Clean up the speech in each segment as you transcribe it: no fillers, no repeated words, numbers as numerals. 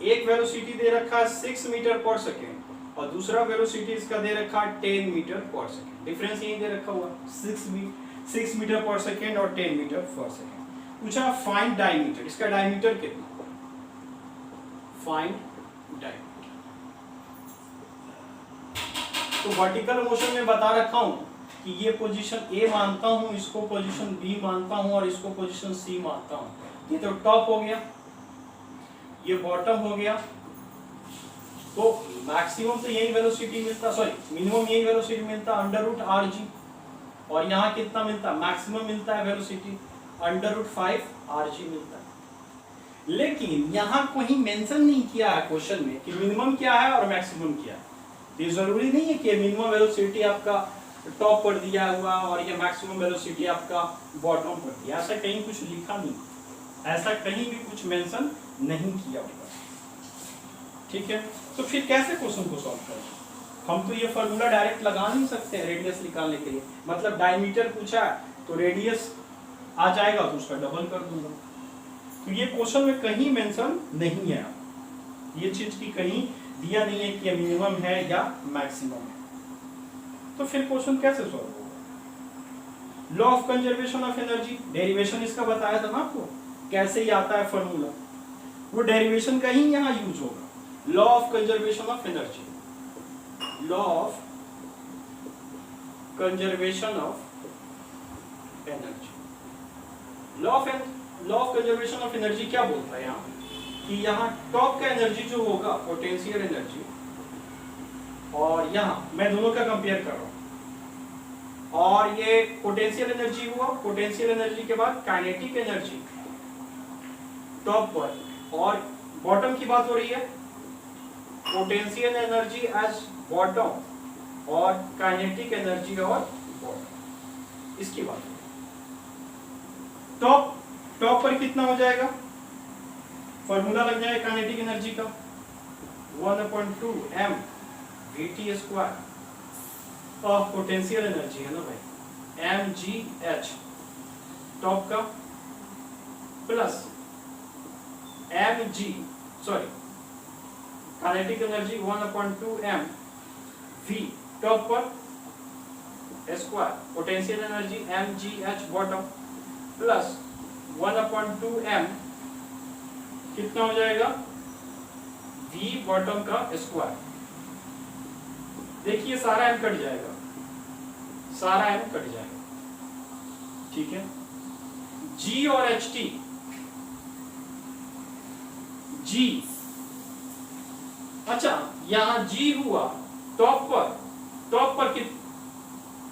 एक वेलोसिटी दे रखा है 6 मीटर पर सेकेंड और दूसरा वेलोसिटी इसका दे रखा है 10 मीटर पर सेकेंड। डिफरेंस यही दे रखा हुआ 6 मीटर पर सेकेंड और 10 मीटर पर सेकेंड। पूछा फाइंड डायमीटर, इसका डायमीटर कितना, फाइंड डायमीटर। तो वर्टिकल मोशन में बता रखा हूं कि ये पोजीशन ए मानता हूं, इसको पोजीशन बी मानता हूं और इसको पोजीशन सी मानता हूं। ये तो टॉप हो गया, ये बॉटम हो गया। तो मैक्सिमम तो यही वेलोसिटी मिलता, सॉरी मिनिमम यही वेलोसिटी मिलता अंडर रूट आर जी, और यहाँ कितना मिलता, मैक्सिमम मिलता है velocity under root 5 r g मिलता है। लेकिन यहाँ कहीं मेंशन नहीं किया है क्वेश्चन में कि मिनिमम क्या है और मैक्सिमम क्या है। ये जरूरी नहीं है कि मिनिमम वेलोसिटी आपका टॉप पर दिया हुआ और ये मैक्सिमम वेलोसिटी आपका बॉटम पर दिया, ऐसा कहीं कुछ लिखा नहीं, ऐसा कहीं भी कुछ मेंशन नहीं किया हुआ। ठीक है, तो फिर कैसे क्वेश्चन को सॉल्व करें? हम तो ये फॉर्मूला डायरेक्ट लगा नहीं सकते हैं रेडियस निकालने के लिए। मतलब डायमीटर पूछा है तो रेडियस आ जाएगा तो उसका डबल कर दूंगा। तो ये क्वेश्चन में कहीं मेंशन नहीं है, ये चीज की कहीं दिया नहीं है कि मिनिमम है या मैक्सिमम है। तो फिर क्वेश्चन कैसे सॉल्व होगा? Law of conservation of energy, derivation इसका बताया था ना आपको, कैसे ही आता है फॉर्मूला, वो डेरिवेशन का ही यहाँ यूज होगा। Law of conservation of energy, law of conservation of energy. Law of conservation of energy क्या बोलता है यहाँ कि यहाँ टॉप का एनर्जी जो होगा पोटेंशियल एनर्जी, और यहाँ मैं दोनों का कंपेयर कर रहा हूँ, और ये पोटेंशियल एनर्जी हुआ, पोटेंशियल एनर्जी के बाद काइनेटिक एनर्जी टॉप पर, और बॉटम की बात हो रही है पोटेंशियल एनर्जी एज बॉटम और काइनेटिक एनर्जी और बॉटम, इसकी बात हो रही है। टॉप पर कितना हो जाएगा, फॉर्मूला लग जाएगा काइनेटिक एनर्जी का 1/2 m vt स्क्वायर, और पोटेंशियल एनर्जी है ना भाई mgh टॉप का, plus kinetic energy 1/2 m v top पर square, potential energy mgh bottom, plus 1/2 m कितना हो जाएगा v बॉटम का स्क्वायर। देखिए सारा m कट जाएगा, सारा m कट जाएगा। ठीक है, g और ht, g, अच्छा यहां g हुआ टॉप पर कित,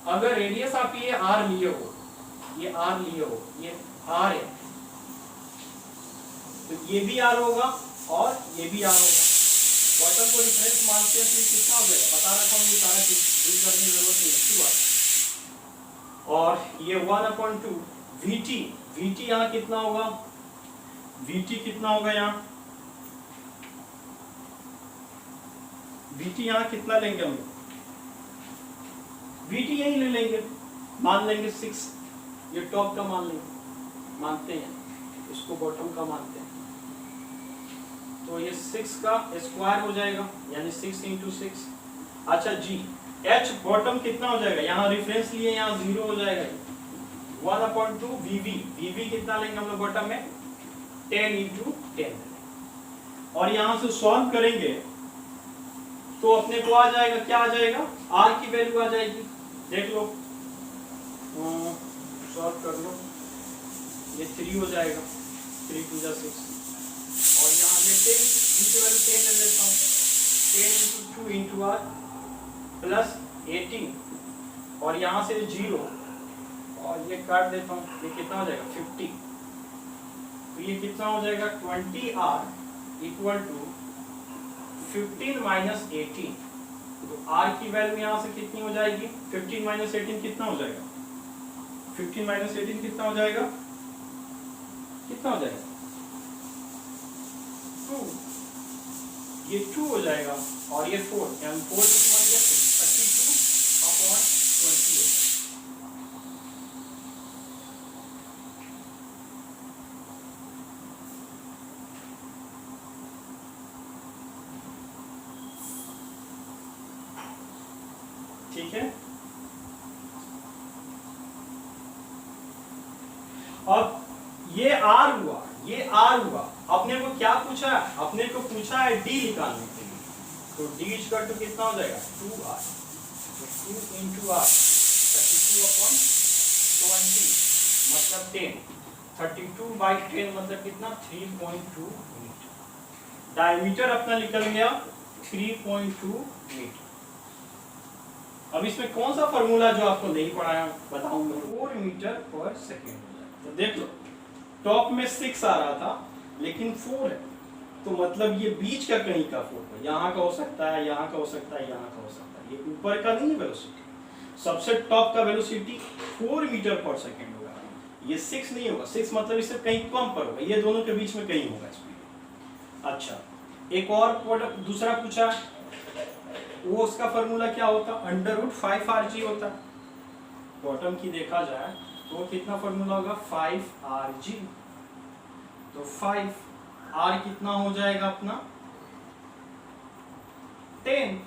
अगर रेडियस आप ये r लिए हो, ये r लिए हो, ये r है, तो ये भी r होगा और ये भी r होगा। बॉटम को रिफरेंस मानते हैं तो कितना हो जाएगा, बता रखा हूँ, ये सारा चीज करने की जरूरत नहीं है। और ये 1/2 vt यहाँ कितना होगा, vt कितना होगा यहाँ, vt यहाँ कितना लेंगे हम लोग, vt यही ले लेंगे, मान लेंगे 6, ये टॉप का मान लेंगे, मानते हैं इसको बॉटम का मानते हैं, तो ये 6 का स्क्वायर हो जाएगा यानी 6 × 6। अच्छा जी, h बॉटम कितना हो जाएगा, यहाँ रेफरेंस लिए यहाँ 0 हो जाएगा, 1/2 vv कितना लेंगे हम लोग बॉटम में 10 × 10, और यहाँ से सॉल्व करेंगे तो अपने को आ जाएगा, क्या आ जाएगा, r की वैल्यू आ जाएगी, देख लो, सॉल्व कर लो, ये 3 हो जाएगा, 3 × 6, और यहाँ ये 10 की वैल्यू 10 ले लेता हूँ, 10 × 2 × r प्लस 18, और यहाँ से 0 और ये काट देता हूँ, ये कितना हो जाएगा 50, तो ये कितना हो जाएगा 20r = 15 - 18, तो r की वैल्यू यहाँ से कितनी हो जाएगी, 15 - 18 कितना हो जाएगा, 15 - 18 कितना हो जाएगा, कितना हो जाएगा 2, ये 2 हो जाएगा, और ये 4, यानी 4 × 1 = 32/20 होगा। अब ये आर हुआ, ये आर हुआ। अपने को क्या पूछा है? अपने को पूछा है डी निकालने के लिए, तो डी इक्वल टू कितना हो जाएगा 2r, तो 2 इंटू आर 32/20 मतलब 10, 32/10 मतलब कितना 3.2 मीटर। डायमीटर अपना निकल गया 3.2 मीटर। अब इसमें कौन सा फॉर्मूला जो आपको नहीं पढ़ाया बताऊंगा, 4 मीटर पर सेकेंड हो जाएगा। तो देख लो टॉप में 6 आ रहा था लेकिन 4 है, तो मतलब ये बीच का कहीं का 4 है, यहाँ का हो सकता है, यहाँ का हो सकता है, यहाँ का हो सकता है, ये ऊपर का नहीं है वेलोसिटी। सबसे टॉप का वेलोसिटी 4 मीटर पर सेकेंड होगा, ये 6 नहीं होगा, 6 मतलब इससे कहीं कम पर होगा, ये दोनों के बीच में कहीं होगा स्पीड। अच्छा एक और दूसरा पूछा, वो उसका फॉर्मूला क्या होता, √5rg होता। बॉटम की देखा जाए तो कितना फॉर्मूला होगा 5rg, तो 5r कितना हो जाएगा अपना 10,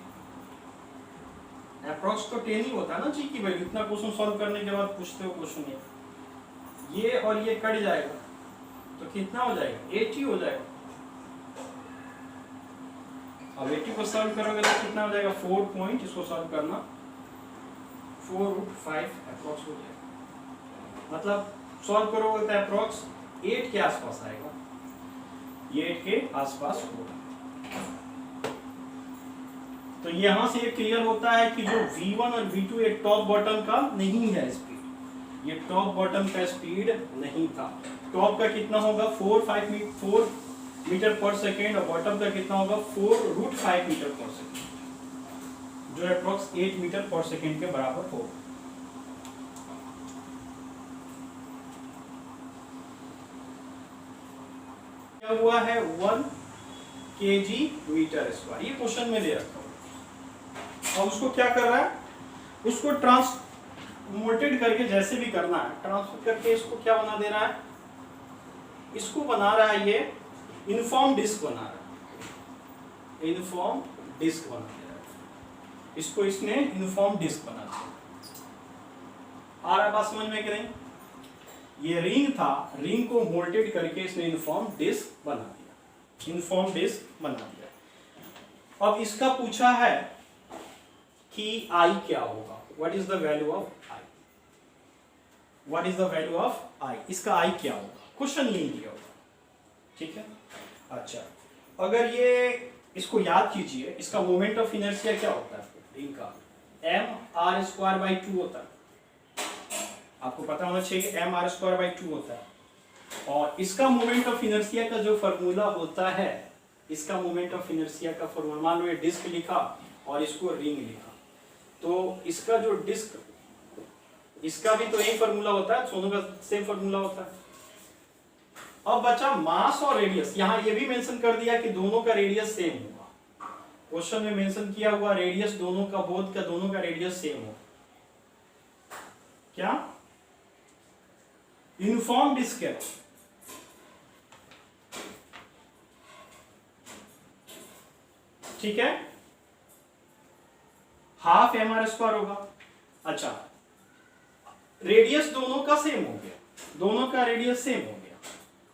अप्रोक्स तो 10 ही होता है ना जी की वैल्यू। इतना क्वेश्चन सॉल्व करने के बाद पूछते हो क्वेश्चन ये और ये कट जाएगा तो कितना हो जाएगा 80 हो जाएगा। अब 80 को सॉल्व करोगे तो कितना हो जाएगा 4 पॉइंट, इसको सॉल्व करना 4√5 अप्रोक्स हो जाएगा, मतलब सॉल्व करोगे तो अप्रोक्स 8 के आसपास आएगा, ये 8 के आसपास होगा। तो यहां से ये क्लियर होता है कि जो V1 और V2 एक टॉप बॉटम का नहीं है स्पीड, ये टॉप बॉटम का स्पीड नहीं था। टॉप का कितना होगा 4 मीटर पर सेकेंड और बॉटम का कितना होगा 4√5 मीटर पर सेकेंड, जो अप्रोक्स 8 मीटर पर सेकेंड के बराबर होगा। क्या हुआ है 1 kg मीटर स्क्वायर, ये क्वेश्चन में दे रखा हूं। अब उसको क्या कर रहा है, उसको ट्रांसमोटेड करके जैसे भी करना है ट्रांसफर करके इसको क्या बना दे रहा है, इसको बना रहा है ये यूनिफॉर्म डिस्क बना रहा है, यूनिफॉर्म डिस्क बना दे रहा है, इसको इसने यूनिफॉर्म डिस्क बना दिया। आ रहा है बात समझ में कि नहीं? ये रिंग था, रिंग को मोल्टेड करके इसने यूनिफॉर्म डिस्क बना दिया, यूनिफॉर्म डिस्क बना दिया। अब इसका पूछा है कि I क्या होगा, what is the value of I, what is the value of I, इसका I क्या होगा, क्वेश्चन यही दिया होगा, ठीक है। अच्छा अगर ये इसको याद कीजिए, इसका मोमेंट ऑफ इनर्शिया क्या होता है रिंग का, mr²/2 होता है, आपको पता होना चाहिए mr²/2 होता है। और इसका मोमेंट ऑफ इनर्शिया का जो फॉर्मूला होता है, इसका मोमेंट ऑफ इनर्शिया का फॉर्मूला, मान लो ये डिस्क लिखा और इसको रिंग लिखा, तो इसका जो डिस्क, इसका भी तो यही फॉर्मूला होता है, दोनों का सेम फॉर्मूला होता है। अब बचा मास और रेडियस, यहां ये भी मेंशन कर दिया कि दोनों का रेडियस सेम होगा, क्वेश्चन में मेंशन किया हुआ रेडियस दोनों का, बोथ का दोनों का रेडियस सेम हो। क्या यूनिफॉर्म डिस्क है, ठीक है, हाफ mr² होगा। अच्छा रेडियस दोनों का सेम हो गया, दोनों का रेडियस सेम हो गया।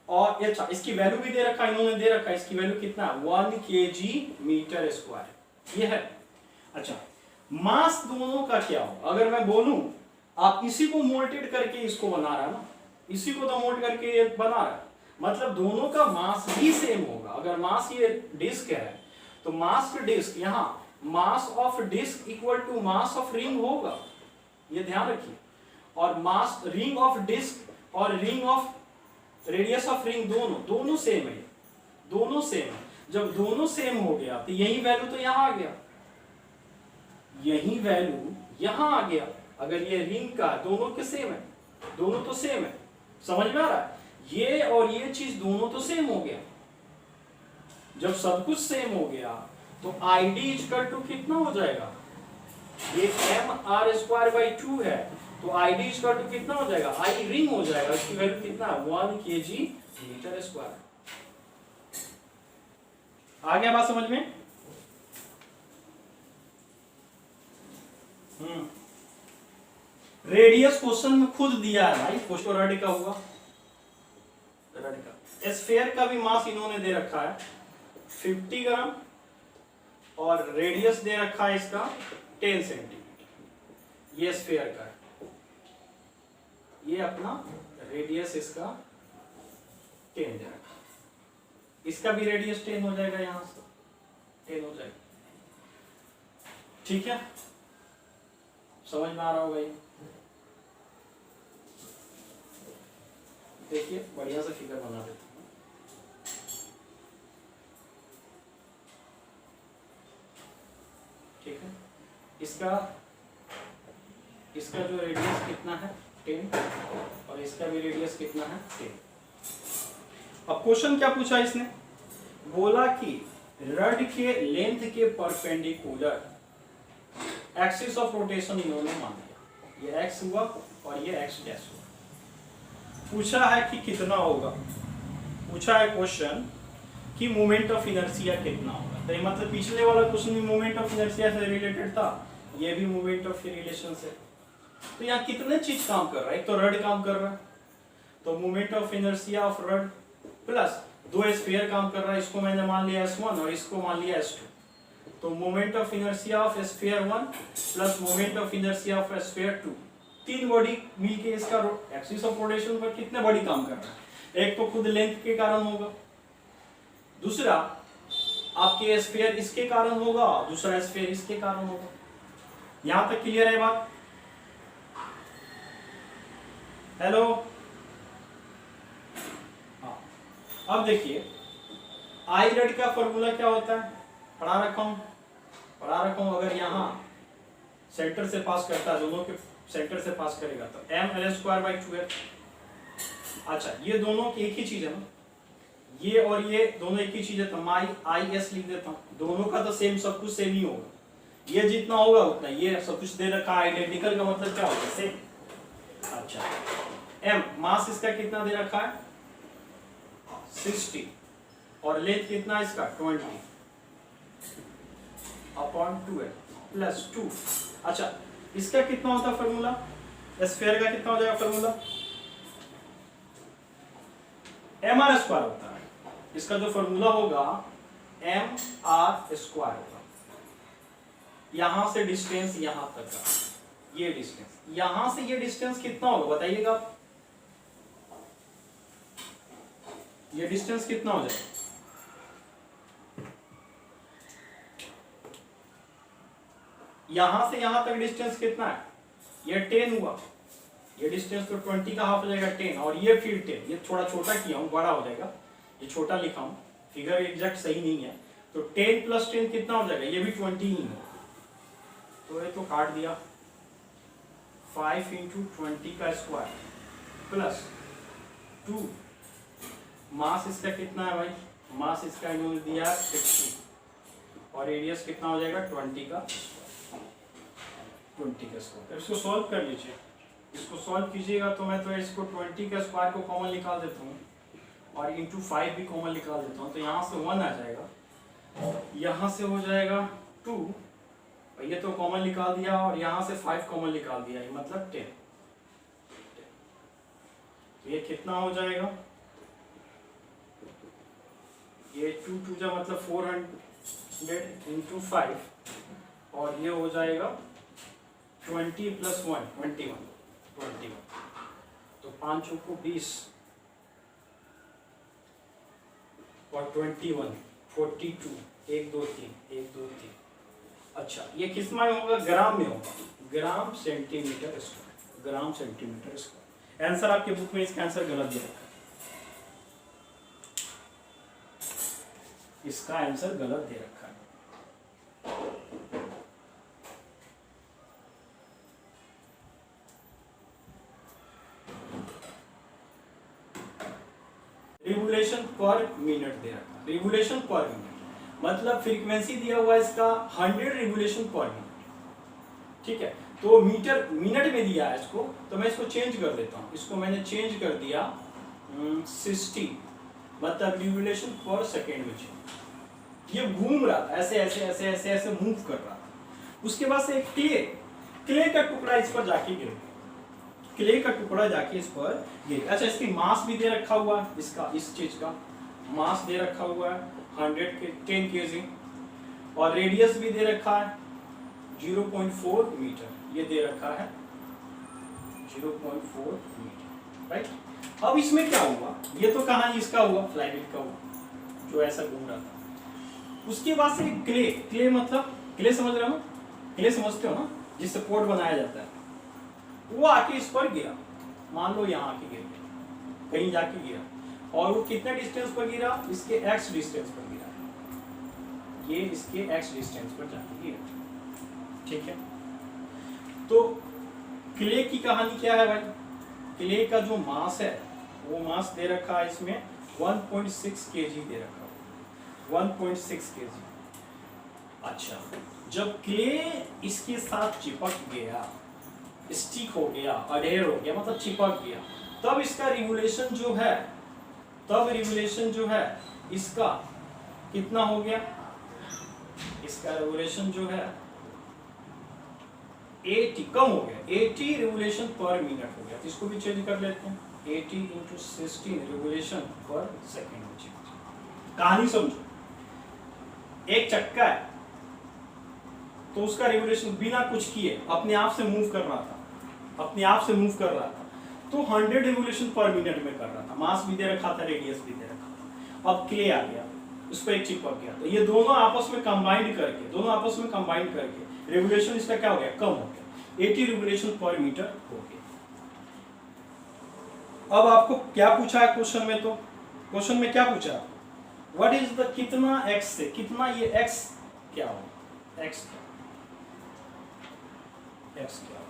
और अच्छा इसकी वैल्यू भी दे रखा, इन्होंने दे रखा, इसकी वैल्यू कितना 1 kg मीटर स्क्वायर, ये है। अच्छा मास दोनों का क्या हो, अगर मैं बोलूं आप इसी को मोल्टेड करके इसको बना रहा है ना, इसी को तो मोल्ट करके ये बना रहा है, मतलब दोनों का मास भी सेम होगा। अगर मास ये डिस्क है तो मास ऑफ डिस्क, यहां mass of disc equal to mass of ring होगा, ये ध्यान रखिए। और मास रिंग ऑफ डिस्क और ring of radius of ring दोनों सेम है, दोनों सेम है। जब दोनों सेम हो गया तो यही वैल्यू तो यहां आ गया, यही वैल्यू यहां आ गया। अगर ये रिंग का दोनों के सेम है, दोनों तो सेम है, समझ में आ रहा है, ये और ये चीज दोनों तो सेम हो गया। जब सब कुछ सेम हो गया तो ID इक्वल टू कितना हो जाएगा, ये mr²/2 है तो ID इक्वल टू कितना हो जाएगा, I रिंग हो जाएगा, इसकी वैल्यू कितना 1 kg मीटर स्क्वायर। आ गया बात समझ में? रेडियस क्वेश्चन में खुद दिया है भाई, पोस्टोराडी का हुआ, स्फीयर का भी मास इन्होंने दे रखा है 50 ग्राम और रेडियस दे रखा है इसका 10 सेंटीमीटर। ये स्फीयर का है, ये अपना रेडियस इसका 10 दे रखा है, इसका भी रेडियस 10 हो जाएगा, यहां से 10 हो जाएगा। ठीक है, समझ में आ रहा होगा ये? देखिए बढ़िया से फिगर बना देता हूं। ठीक है, इसका जो रेडियस कितना है 10 और इसका भी रेडियस कितना है 10। अब क्वेश्चन क्या पूछा इसने, बोला कि रड के लेंथ के परपेंडिकुलर एक्सिस ऑफ रोटेशन इन्होंने मान लिया, ये एक्स हुआ और ये एक्स डैश हुआ। पूछा है कि कितना होगा, पूछा है क्वेश्चन कि मोमेंट ऑफ इनर्शिया कितना होगा। तो ये मतलब पिछले वाला क्वेश्चन भी मोमेंट ऑफ इनर्शिया से रिलेटेड था, ये भी मोमेंट ऑफ रिलेशन से। तो यहाँ कितने चीज काम कर रहा है, एक तो रड काम कर रहा है, तो moment of inertia of rod plus दो स्फीयर काम कर रहा है, इसको मैंने मान लिया S1 और इसको मान लिया S2। तो moment of inertia of sphere 1 plus moment of inertia of sphere 2, तीन बॉडी मिलके इसका एक्सिस ऑफ रोटेशन पर कितने बॉडी काम कर रहा है। एक तो खुद लेंथ के कारण होगा, दूसरा आपके स्फीयर इसके कारण होगा, दूसरा स्फीयर इसके कारण होगा। यहां तक क्लियर है बात? हेलो, हाँ। अब देखिए आई रड का फॉर्मूला क्या होता है, पढ़ा रखा हूं। अगर यहां सेंटर से पास करता है, दोनों के सेंटर से पास करेगा तो ml²/2l। अच्छा, ये दोनों की एक ही चीज है ना, ये और ये दोनों एक ही चीज है, तो मैं IS लिख देता हूं। दोनों का तो सेम, सब कुछ सेम ही होगा, ये जितना होगा उतना, ये सब कुछ दे रखा है आइडेंटिकल का मतलब क्या होगा, सेम। अच्छा, m मास इसका कितना दे रखा है 60 और लेंथ कितना इसका 20/2l प्लस 2। अच्छा, इसका कितना होता है फॉर्मूला, स्फीयर का कितना हो जाएगा फॉर्मूला, mr² होता है। इसका जो फॉर्मूला होगा mr² होगा। यहां से डिस्टेंस यहां तक का, ये डिस्टेंस, यहां से ये डिस्टेंस कितना होगा बताइएगा, ये डिस्टेंस कितना हो जाएगा, यहां से यहां तक डिस्टेंस कितना है, ये 10 हुआ, ये डिस्टेंस तो 20 का हाफ हो जाएगा 10, और ये फिर 10, ये थोड़ा छोटा किया हूं, बड़ा हो जाएगा, ये छोटा लिखा हूं, फिगर एग्जैक्ट सही नहीं है, तो 10 + 10 कितना हो जाएगा, ये भी 20 ही है, तो ये तो काट दिया, 5 × 20 का स्क्वायर प्लस 2, मास इसका कितना है भाई, मास इसका इन्होंने दिया 60 और रेडियस कितना हो जाएगा 20 का स्क्वायर। इसको सॉल्व कर लीजिए, इसको सॉल्व कीजिएगा तो मैं तो इसको 20 का स्क्वायर को कॉमन निकाल देता हूँ और इंटू 5 भी कॉमन निकाल देता हूँ, तो यहाँ से 1 आ जाएगा, यहाँ से हो जाएगा 2, ये तो कॉमन निकाल दिया और यहाँ से 5 कॉमन निकाल दिया, ये मतलब 10। तो ये कितना हो जाएगा, ये 2 2 जा मतलब 400 इंटू 5 और ये हो जाएगा 20 + 1 21, तो 5 को 20 और 21 42, 1 2 3। अच्छा, ये किस में होगा, ग्राम में होगा, ग्राम सेंटीमीटर स्क्वायर। आंसर आपके बुक में इसका आंसर गलत दे रखा है, इसका आंसर गलत दे रखा है। रिवोल्यूशन पर मिनट दे रखा, रिवोल्यूशन पर मिनट मतलब फ्रीक्वेंसी दिया हुआ है इसका 100 रिवोल्यूशन पर मिनट। ठीक है, तो मीटर मिनट में दिया है इसको, तो मैं इसको चेंज कर देता हूँ, इसको मैंने चेंज कर दिया 60 मतलब रिवोल्यूशन पर सेकेंड में चेंज। ये घूम रहा था ऐसे ऐसे ऐसे ऐसे ऐसे मूव कर रहा था, उसके बाद से एक क्ले का टुकड़ा इस पर जाके गिर गया, क्ले का टुकड़ा जाके इस पर गिर। अच्छा, इसकी मास भी दे रखा हुआ है, इसका इस चीज का मास दे रखा हुआ है 10 kg, और रेडियस भी दे रखा है 0.4 मीटर, ये दे रखा है 0.4 मीटर, राइट। अब इसमें क्या हुआ, ये तो कहानी इसका हुआ, फ्लाईवील का हुआ जो ऐसा घूम रहा था। उसके बाद से क्ले मतलब क्ले समझ रहे हो ना, क्ले समझते हो ना, जिससे पोर्ट बनाया जाता है, वो आके इस पर गिरा, मान लो यहाँ आके गिर गया, कहीं जाके गिरा, और वो कितने डिस्टेंस पर गिरा, इसके x डिस्टेंस पर गिरा, ये इसके x डिस्टेंस पर जाके गिरा, ठीक है। तो क्ले की कहानी क्या है भाई, क्ले का जो मास है वो मास दे रखा है इसमें 1.6 kg दे रखा है, 1.6 kg। अच्छा, जब क्ले इसके साथ चिपक गया, स्टिक हो गया, अडेयर हो गया, मतलब चिपक गया, तब इसका रिवोल्यूशन जो है इसका कितना हो गया, इसका रिवोल्यूशन जो है 80 कम हो गया, 80 रिवोल्यूशन पर मिनट हो गया। तो इसको भी चेंज कर लेते हैं, 80 × 16 रिवोल्यूशन पर सेकेंड में चेंज। कहानी समझो, एक चक्का है तो उसका रिवोल्यूशन बिना कुछ किए अपने आप से मूव कर रहा था, तो 100 रिवोल्यूशन पर मिनट में कर रहा था, मास भी दे रखा था, रेडियस भी दे रखा था। अब क्ले आ गया, उस पर एक चिपक गया, तो ये दोनों आपस में कंबाइंड करके रिवोल्यूशन इसका क्या हो गया, कम हो गया, 80 रिवोल्यूशन पर मीटर हो गया। अब आपको क्या पूछा है क्वेश्चन में, तो क्वेश्चन में क्या पूछा, व्हाट इज द, कितना x से कितना, ये x क्या हो, x क्या हो।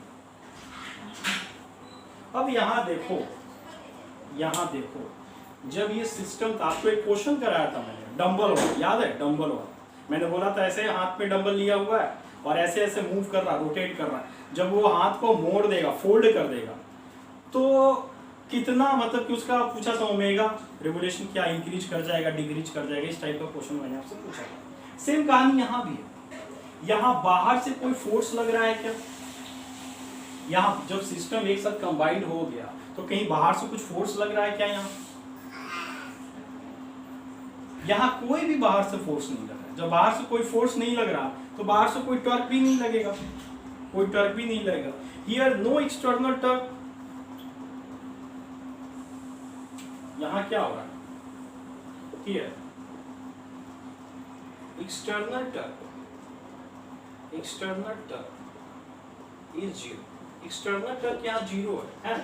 अब यहाँ देखो, जब ये सिस्टम था, आपको एक क्वेश्चन कराया था मैंने, डंबल वाला, याद है डंबल वाला, मैंने बोला था ऐसे हाथ पे डंबल लिया हुआ है और ऐसे ऐसे मूव कर रहा, रोटेट कर रहा है, जब वो हाथ को मोड़ देगा, फोल्ड कर देगा, तो कितना, मतलब कि उसका पूछा था ओमेगा रिवोल्यूशन क्या इंक्रीज कर जाएगा, डिक्रीज कर जाएगा, इस टाइप का क्वेश्चन मैंने आपसे पूछा था। सेम कहानी यहाँ भी है, यहाँ बाहर से कोई फोर्स लग रहा है क्या, यहाँ जब सिस्टम एक साथ कंबाइंड हो गया तो कहीं बाहर से कुछ फोर्स लग रहा है क्या, यहाँ कोई भी बाहर से फोर्स नहीं लग रहा। जब बाहर से कोई फोर्स नहीं लग रहा तो बाहर से कोई टॉर्क भी नहीं लगेगा, हियर नो एक्सटर्नल टॉर्क। यहाँ क्या हो रहा है, here external torque is zero, external torque यहाँ जीरो है,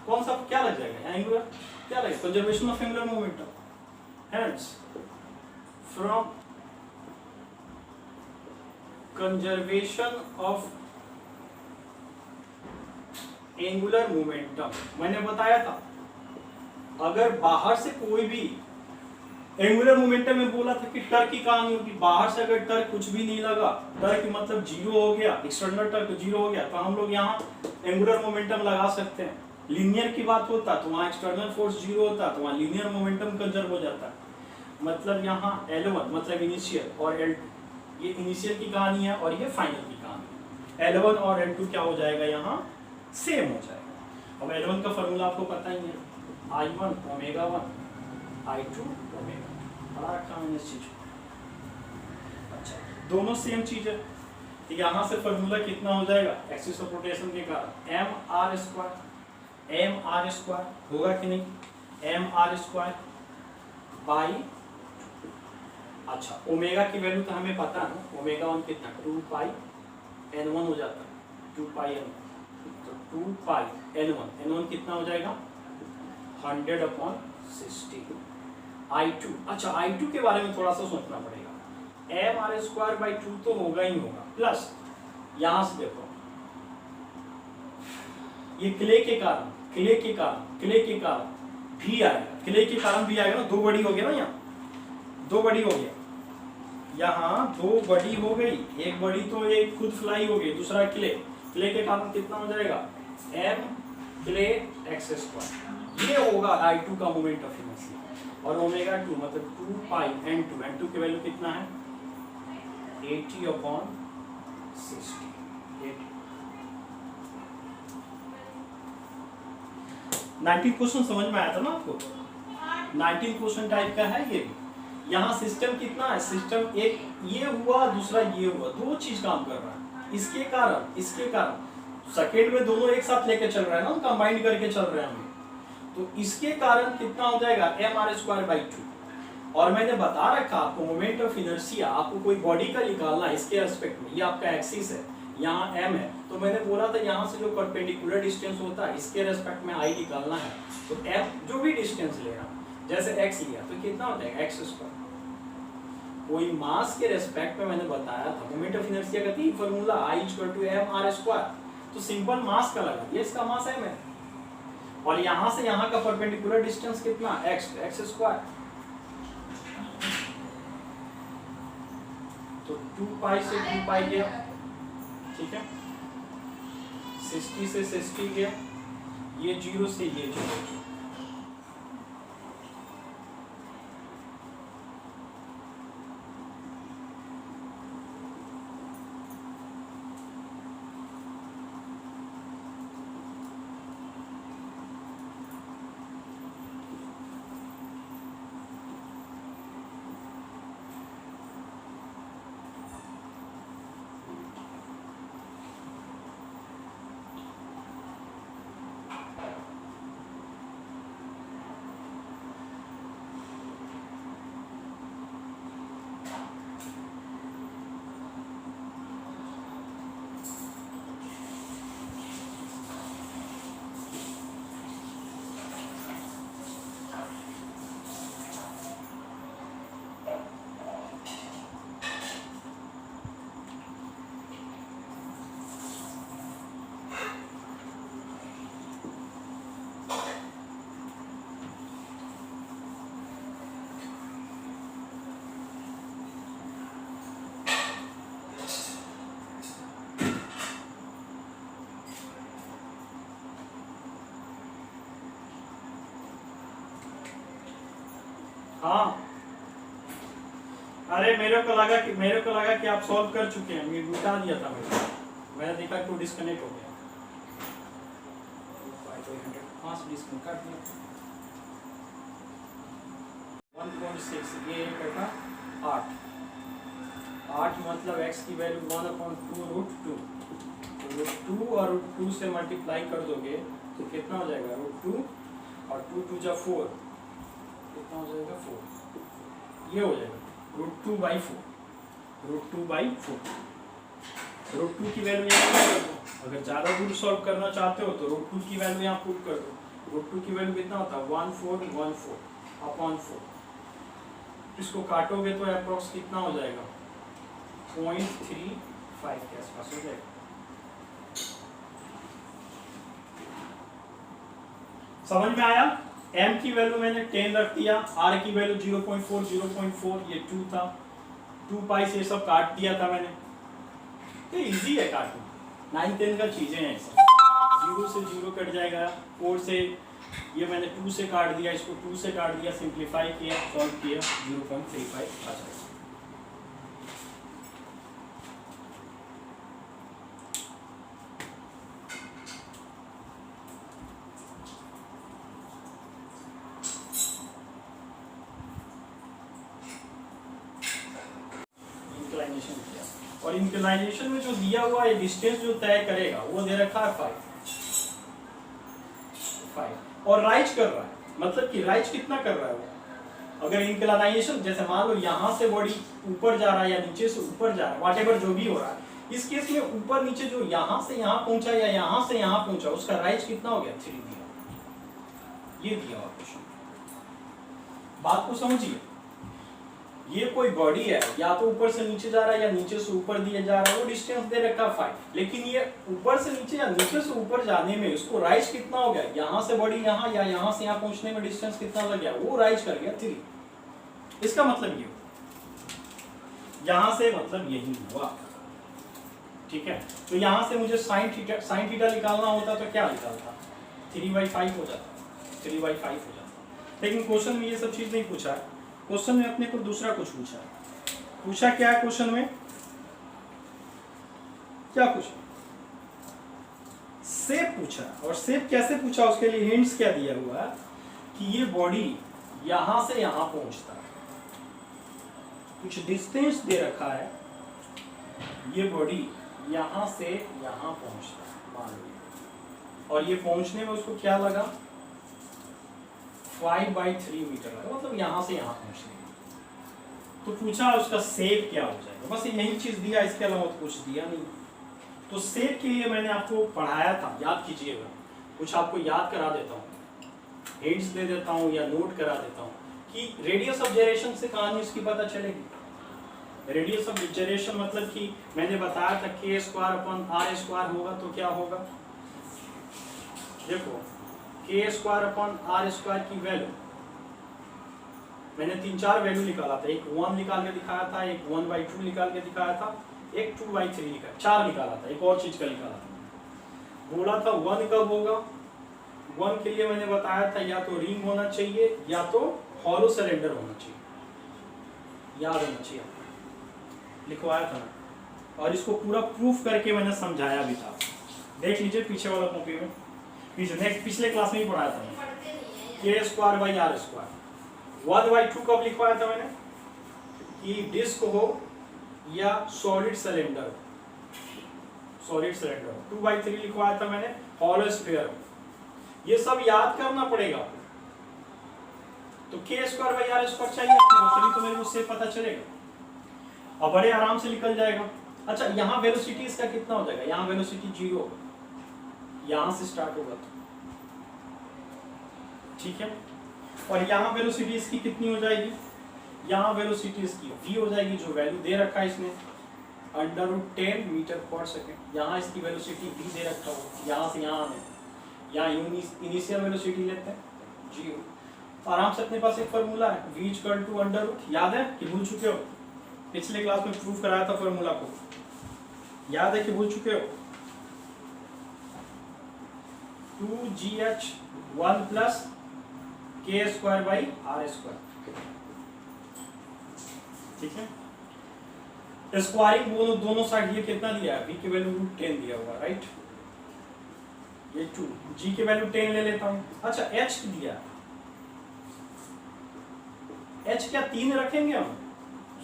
कौन सा क्या लग जाएगा, एंगुलर क्या लगेगा, conservation of angular momentum, hence from conservation of angular momentum, मैंने बताया था अगर बाहर से कोई भी एंगुलर मोमेंटम में बोला था कि टर्क की कहानी होगी, बाहर से अगर टर्क कुछ भी नहीं लगा, टर्क मतलब जीरो हो गया, एक्सटर्नल टर्क जीरो हो गया, तो हम लोग यहाँ एंगुलर मोमेंटम लगा सकते हैं। लीनियर की बात होता तो वहाँ एक्सटर्नल फोर्स जीरो होता, तो वहाँ लीनियर मोमेंटम कंजर्व हो जाता। मतलब यहाँ L1 मतलब इनिशियल और L2, ये इनिशियल की कहानी है और ये फाइनल की कहानी है। L1 और L2 क्या हो जाएगा, यहाँ सेम हो जाएगा। अब L1 का फॉर्मूला आपको पता ही है, I1 ओमेगा 1 I2 ओमेगा, पढ़ा रखा मैंने इस चीज को। अच्छा, दोनों सेम चीज है, तो यहाँ से फॉर्मूला कितना हो जाएगा, एक्सिस ऑफ रोटेशन के कारण mr² होगा कि नहीं, mr² बाई, अच्छा ओमेगा की वैल्यू तो हमें पता है, ओमेगा 1 कितना 2 पाई n1 हो जाता है, 2 पाई n1, तो 2 पाई n1 कितना हो जाएगा 100/60 I2। अच्छा I2 के बारे में थोड़ा सा सोचना पड़ेगा, mr²/2 तो होगा ही होगा, प्लस यहाँ से देखो ये क्ले के कारण भी आएगा, क्ले के कारण भी आएगा ना, दो बड़ी हो गया ना, यहाँ दो बड़ी हो गया, यहाँ दो बड़ी हो गई, एक बड़ी तो एक खुद फ्लाई हो गई, दूसरा क्ले के कारण कितना हो जाएगा m क्ले x², ये होगा I2 का मोमेंट ऑफ इनर्शिया। और ओमेगा 2 मतलब 2 पाई n2 की वैल्यू कितना है 80/60, 19 क्वेश्चन समझ में आया था ना आपको? 19 क्वेश्चन टाइप का है ये भी। यहाँ सिस्टम कितना है, सिस्टम एक ये हुआ, दूसरा ये हुआ, दो चीज काम कर रहा है। इसके कारण सेकेंड में दोनों एक साथ लेके चल रहा है ना, कंबाइंड करके चल रहे हैं। तो इसके कारण कितना हो जाएगा, mr²/2। और मैंने बता रखा आपको मोमेंट ऑफ इनर्शिया, आपको कोई बॉडी का निकालना है इसके एस्पेक्ट में, ये आपका एक्सिस है, यहाँ m है, तो मैंने बोला था यहाँ से जो परपेंडिकुलर डिस्टेंस होता है इसके रेस्पेक्ट में i निकालना है। तो m जो भी डिस्टेंस ले रहा हूँ, जैसे x लिया तो कितना हो जाएगा x²। कोई मास के रेस्पेक्ट में मैंने बताया था मोमेंट ऑफ इनर्शिया का थी फॉर्मूला I=mr²। तो सिंपल मास का लगा दिया, इसका मास m है, और यहां से यहां का परपेंडिकुलर डिस्टेंस कितना, x²। तो 2π से 2π गया, ठीक है, 60 से 60 गया, ये 0 से ये 0। हाँ, अरे मेरे को लगा कि आप सॉल्व कर चुके हैं, मैं बता दिया था मैंने देखा कि वो डिस्कनेक्ट हो गया। 1.6 ये बेटा 8 मतलब x की वैल्यू 1/2√2। तो √2 और √2 से मल्टीप्लाई कर दोगे तो कितना हो जाएगा, √2 और 2 2 जा 4, कितना हो जाएगा 4, ये हो जाएगा √2/4। √2 की वैल्यू यहाँ पुट कर दो, अगर ज़्यादा दूर सॉल्व करना चाहते हो तो √2 की वैल्यू यहाँ पुट कर दो। √2 की वैल्यू कितना होता है 1414/4। इसको काटोगे तो अप्रॉक्स कितना हो जाएगा 0.35 के आसपास हो जाएगा। समझ में आया? m की वैल्यू मैंने 10 रख दिया, r की वैल्यू 0.4 ये 2 था, 2π से सब काट दिया था मैंने। ये इजी है काटना, 9 10 का चीजें हैं सब। 0 से 0 कट जाएगा, 4 से ये मैंने 2 से काट दिया, इसको 2 से काट दिया, सिंप्लीफाई किया, सॉल्व किया, 0.35 आ जाएगा। और इंक्लिनेशन में जो दिया हुआ है डिस्टेंस जो तय करेगा वो दे रखा है 5 और राइज कर रहा है, मतलब कि राइज कितना कर रहा है वो। अगर इंक्लिनेशन जैसे मान लो यहाँ से बॉडी ऊपर जा रहा है या नीचे से ऊपर जा रहा है, व्हाटएवर जो भी हो रहा है, इस केस में ऊपर नीचे जो यहाँ से यहाँ पहुंचा या यहाँ से यहाँ पहुंचा उसका राइज कितना हो गया 3 दिया, ये दिया हुआ क्वेश्चन। बात को समझिए, ये कोई बॉडी है, या तो ऊपर से नीचे जा रहा है या नीचे से ऊपर दिया जा रहा है, वो डिस्टेंस दे रखा 5, लेकिन ये ऊपर से नीचे या नीचे से ऊपर जाने में उसको राइज कितना हो गया, यहाँ से बॉडी यहाँ या यहाँ से यहाँ पहुंचने में डिस्टेंस कितना लग गया, वो राइज कर गया 3। इसका मतलब ये यहाँ से मतलब यही हुआ, ठीक है। तो यहाँ से मुझे साइन थीटा निकालना होता तो क्या निकालता, 3/5 हो जाता, 3/5 हो जाता। लेकिन क्वेश्चन में ये सब चीज नहीं पूछा है, क्वेश्चन में अपने को दूसरा कुछ पूछा है। पूछा क्या है क्वेश्चन में, क्या पूछा, शेप पूछा, और शेप कैसे पूछा उसके लिए हिंट्स क्या दिया हुआ है कि ये बॉडी यहां से यहां पहुंचता है, कुछ डिस्टेंस दे रखा है, ये बॉडी यहां से यहां पहुंचता है मान लो, और ये पहुंचने में उसको क्या लगा 5/3 मीटर लगा, मतलब यहां से यहां पहुंचने में। तो पूछा उसका शेप क्या हो जाएगा, बस यही चीज दिया, इसके अलावा तो कुछ दिया नहीं। तो शेप के लिए मैंने आपको पढ़ाया था, याद कीजिएगा, कुछ आपको याद करा देता हूँ, हिंट्स दे देता हूँ या नोट करा देता हूँ कि रेडियस ऑफ जिरेशन से कहानी इसकी पता चलेगी। रेडियस ऑफ जिरेशन मतलब कि मैंने बताया था k²/r² होगा, तो क्या होगा, देखो k²/r² की वैल्यू मैंने 3-4 वैल्यू निकाला था, एक 1 निकाल के दिखाया था, एक 1/2 निकाल के दिखाया था, एक 2/3 निकाला, 4 निकाला था, एक और चीज का निकाला था। बोला था 1 कब होगा, 1 के लिए मैंने बताया था या तो रिंग होना चाहिए या तो हॉलो सिलेंडर होना चाहिए, याद होना चाहिए, लिखवाया था ना, और इसको पूरा प्रूफ करके मैंने समझाया भी था, देख लीजिए पीछे वाला कॉपी में, पिछले क्लास में ही पढ़ाया था k²/r²। 1/2 कब लिखवाया था मैंने कि डिस्क हो या सॉलिड सिलेंडर, 2/3 लिखवाया था मैंने हॉलो स्फीयर हो। ये सब याद करना पड़ेगा, तो k²/r² चाहिए तभी तो मेरे को से पता चलेगा, और बड़े आराम से निकल जाएगा। अच्छा, यहाँ वेलोसिटी इसका कितना हो जाएगा, यहाँ वेलोसिटी 0, यहां से स्टार्ट होगा तो ठीक है, और यहाँ वेलोसिटी इसकी कितनी हो जाएगी, यहाँ वेलोसिटी इसकी v हो जाएगी, जो वैल्यू दे रखा है इसने √10 मीटर/सेकंड। यहाँ इसकी वेलोसिटी v दे रखा हो, यहाँ से यहाँ आने, यहाँ इनिशियल वेलोसिटी लेते हैं 0। आराम से अपने पास एक फॉर्मूला है v √, याद है कि भूल चुके हो, पिछले क्लास में प्रूफ कराया था फॉर्मूला को, याद है कि भूल चुके हो, 2gh1 + k²/r², ठीक है। स्क्वायरिंग दोनों साइड ये कितना दिया है, v की वैल्यू √10 दिया हुआ, राइट, ये 2, g की वैल्यू 10 ले लेता हूं। अच्छा, h दिया, h क्या 3 रखेंगे हम,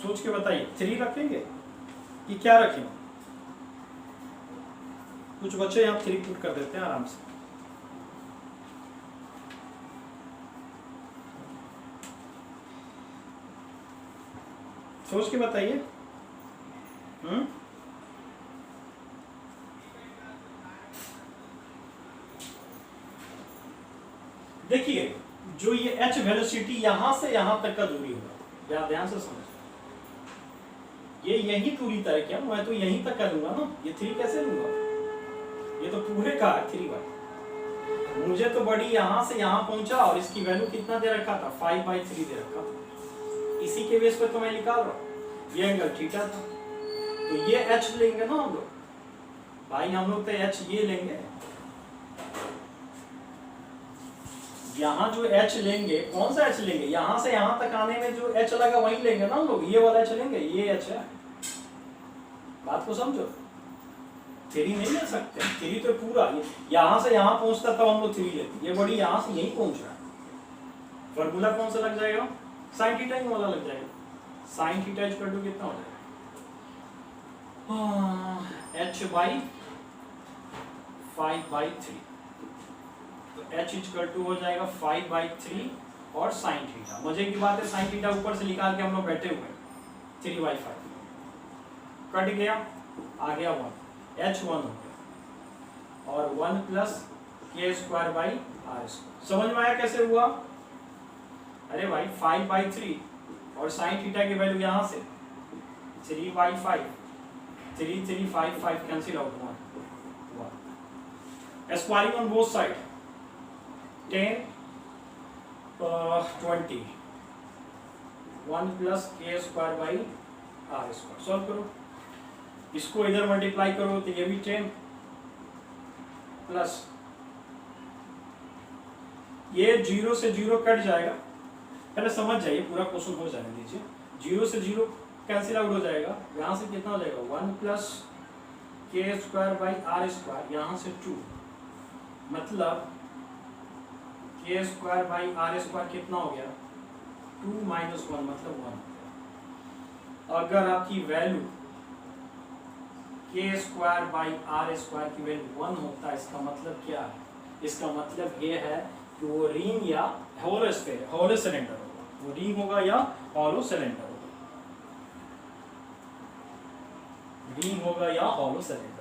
सोच के बताइए, 3 रखेंगे कि क्या रखेंगे, कुछ बच्चे यहाँ 3 पुट कर देते हैं आराम से, सोच के बताइए। देखिए, जो ये h वेलोसिटी यहां से यहां तक का दूरी होगा, या ध्यान से समझ, ये यही दूरी तय किया, मैं तो यहीं तक कर लूंगा ना, ये 3 कैसे लूंगा, ये तो पूरे का 3/, मुझे तो बड़ी यहां से यहां पहुंचा, और इसकी वैल्यू कितना दे रखा था 5/3 दे रखा था, इसी के बेस पर तो मैं निकाल रहा हूं, ये एंगल थीटा था, तो ये h लेंगे ना हम लोग, भाई हम लोग तो h ये लेंगे, यहाँ जो h लेंगे, कौन सा h लेंगे, यहां से यहां तक आने में जो h लगा वही लेंगे ना हम लोग, ये वाला h लेंगे, ये h है, बात को समझो, 3 नहीं ले सकते, 3 तो पूरा यहां से यहां पहुंचता था हम लोग 3 लेते, ये बड़ी यहां से यहीं पहुंच रहा है, फॉर्मूला कौन सा लग जाएगा, sin थीटा ही वाला लग जाएगा, sin थीटा = कितना हो जाएगा, h/5/3, तो h हो जाएगा 5/3 और sin थीटा। मजे की बात है, sin थीटा ऊपर से निकाल के हम लोग बैठे हुए 3/5 कट गया, आ गया 1, h1 हो गया, और 1 + k²/r²। समझ में आया कैसे हुआ, अरे भाई 5/3 और sin थीटा की वैल्यू यहां से 3/5, 3 3 5 5 cancel out, 1 squaring on both side 10 20, 1 + k²/r²। Solve करो, इसको इधर मल्टीप्लाई करो तो ये भी 10 प्लस ये 0 से 0 कट जाएगा, पहले समझ जाइए, पूरा क्वेश्चन हो जाने दीजिए, 0 से 0 कैंसिल आउट हो जाएगा, यहाँ से कितना हो जाएगा 1 + k²/r², यहाँ से 2, मतलब के स्क्वायर बाई आर स्क्वायर कितना हो गया 2 माइनस 1 मतलब 1। अगर आपकी वैल्यू के स्क्वायर बाई आर स्क्वायर की वैल्यू 1 होता है, इसका मतलब क्या है? इसका मतलब ये है कि वो रिंग या हॉलो स्फीयर, हॉलो सिलेंडर होगा, वो रिंग होगा या हॉलो सिलेंडर होगा, रिंग होगा या हॉलो सिलेंडर।